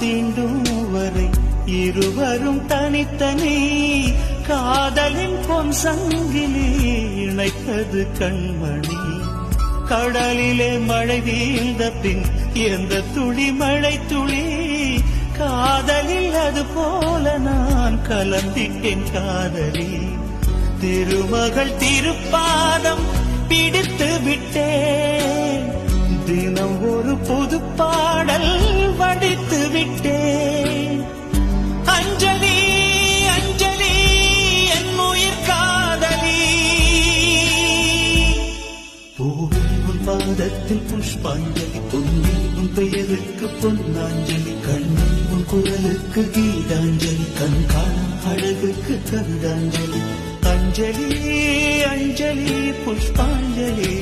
தீண்டும் வரை இருவரும் தனித்தனி காதலின் பொன் சங்கிலி இணைத்தது கண்மணி. கடலிலே மழை வீழ்ந்த பின் எந்த துளி மழை துளி காதலில் அது போல நான் கலந்திட்டேன் காதலி. திருமகள் திருப்பாதம் பிடித்து விட்டேன், தினம் ஒரு புது பாடல் வடித்து விட்டேன். அஞ்சலி அஞ்சலி என் உயிர் காதலி. பூவில் உன் பாதத்தில் புஷ்பாஞ்சலி, பொன்னில் உன் பெயருக்கு பொன்னாஞ்சலி, கண்ணில் உன் குரலுக்கு கீதாஞ்சலி, கண் காணா அழகுக்கு கவிதாஞ்சலி. அஞ்சலி அஞ்சலி புஷ்பாஞ்சலி.